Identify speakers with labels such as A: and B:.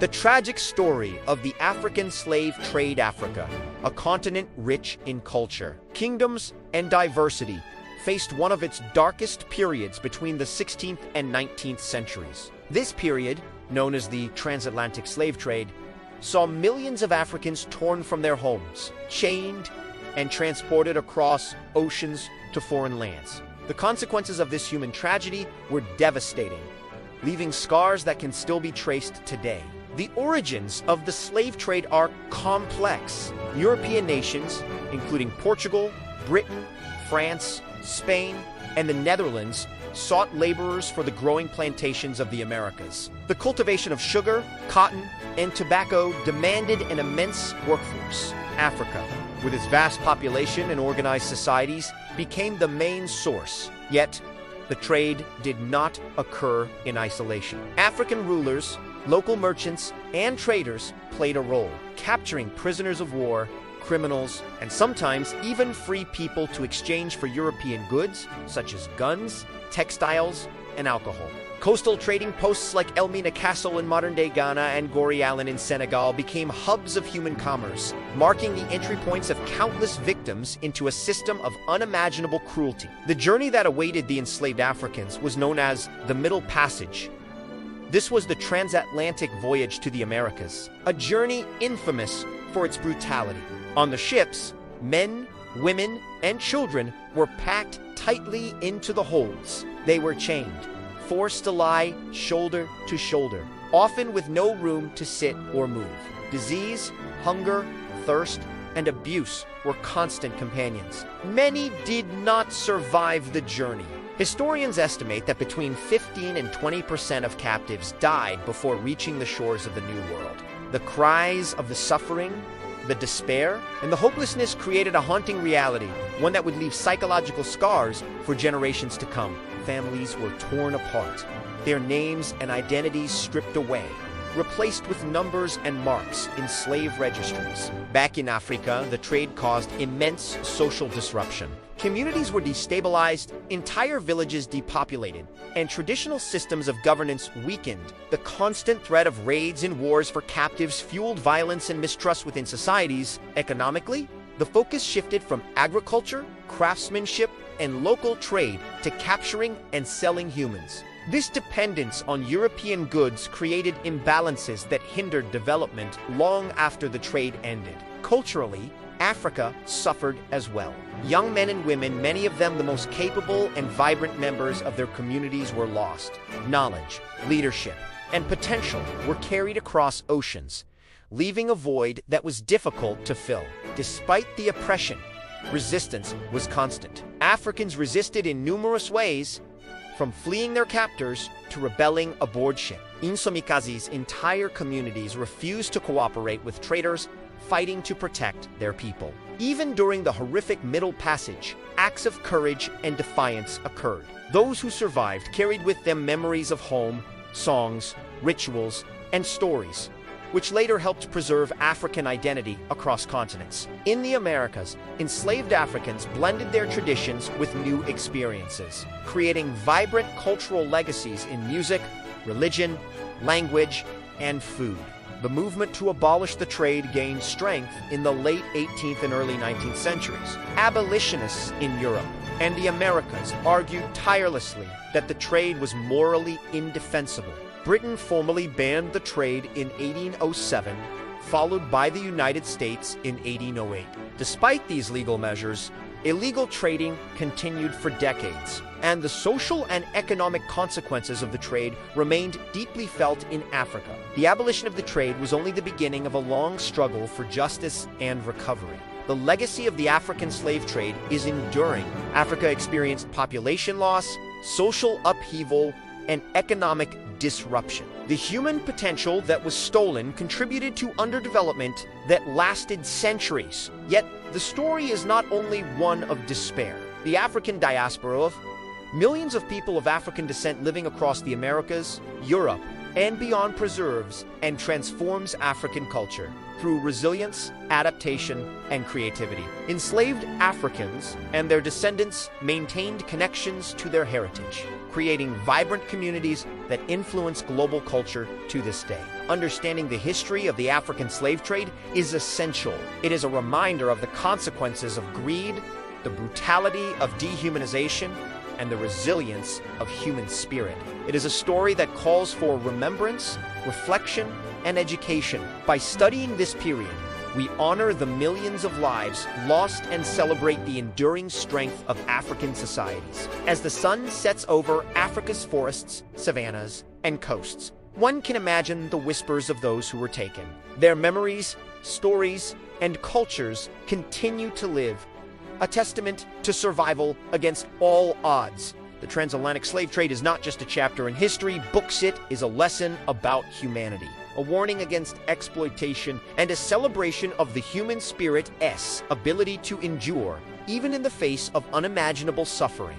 A: The tragic story of the African slave trade. Africa, a continent rich in culture, kingdoms, and diversity, faced one of its darkest periods between the 16th and 19th centuries. This period, known as the transatlantic slave trade, saw millions of Africans torn from their homes, chained, and transported across oceans to foreign lands. The consequences of this human tragedy were devastating, leaving scars that can still be traced today. The origins of the slave trade are complex. European nations, including Portugal, Britain, France, Spain, and the Netherlands, sought laborers for the growing plantations of the Americas. The cultivation of sugar, cotton, and tobacco demanded an immense workforce. Africa, with its vast population and organized societies, became the main source. Yet, the trade did not occur in isolation. African rulers, local merchants, and traders played a role, capturing prisoners of war, criminals, and sometimes even free people to exchange for European goods, such as guns, textiles, and alcohol. Coastal trading posts like Elmina Castle in modern-day Ghana and Gori Island in Senegal became hubs of human commerce, marking the entry points of countless victims into a system of unimaginable cruelty. The journey that awaited the enslaved Africans was known as the Middle Passage. This was the transatlantic voyage to the Americas, a journey infamous for its brutality. On the ships, men, women, and children were packed tightly into the holds. They were chained, forced to lie shoulder to shoulder, often with no room to sit or move. Disease, hunger, thirst, and abuse were constant companions. Many did not survive the journey. Historians estimate that between 15 and 20% of captives died before reaching the shores of the New World. The cries of the suffering, the despair, and the hopelessness created a haunting reality, one that would leave psychological scars for generations to come. Families were torn apart, their names and identities stripped away, replaced with numbers and marks in slave registries. Back in Africa, the trade caused immense social disruption. Communities were destabilized, entire villages depopulated, and traditional systems of governance weakened. The constant threat of raids and wars for captives fueled violence and mistrust within societies. Economically, the focus shifted from agriculture, craftsmanship, and local trade to capturing and selling humans. This dependence on European goods created imbalances that hindered development long after the trade ended. Culturally, Africa suffered as well. Young men and women, many of them the most capable and vibrant members of their communities, were lost. Knowledge, leadership, and potential were carried across oceans, leaving a void that was difficult to fill. Despite the oppression, resistance was constant. Africans resisted in numerous ways, from fleeing their captors to rebelling aboard ship. Insomikazis, entire communities refused to cooperate with traders, fighting to protect their people. Even during the horrific Middle Passage, acts of courage and defiance occurred. Those who survived carried with them memories of home, songs, rituals, and stories, which later helped preserve African identity across continents. In the Americas, enslaved Africans blended their traditions with new experiences, creating vibrant cultural legacies in music, religion, language, and food. The movement to abolish the trade gained strength in the late 18th and early 19th centuries. Abolitionists in Europe and the Americas argued tirelessly that the trade was morally indefensible. Britain formally banned the trade in 1807, followed by the United States in 1808. Despite these legal measures, illegal trading continued for decades, and the social and economic consequences of the trade remained deeply felt in Africa. The abolition of the trade was only the beginning of a long struggle for justice and recovery. The legacy of the African slave trade is enduring. Africa experienced population loss, social upheaval, and economic disruption. The human potential that was stolen contributed to underdevelopment that lasted centuries. Yet, the story is not only one of despair. The African diaspora of millions of people of African descent living across the Americas, Europe, and beyond preserves and transforms African culture through resilience, adaptation, and creativity. Enslaved Africans and their descendants maintained connections to their heritage, creating vibrant communities that influence global culture to this day. Understanding the history of the African slave trade is essential. It is a reminder of the consequences of greed, the brutality of dehumanization, and the resilience of human spirit. It is a story that calls for remembrance, reflection, and education. By studying this period, we honor the millions of lives lost and celebrate the enduring strength of African societies. As the sun sets over Africa's forests, savannas, and coasts, one can imagine the whispers of those who were taken. Their memories, stories, and cultures continue to live, a testament to survival against all odds. The transatlantic slave trade is not just a chapter in history. Books it is a lesson about humanity, a warning against exploitation, and a celebration of the human spirit's ability to endure, even in the face of unimaginable suffering.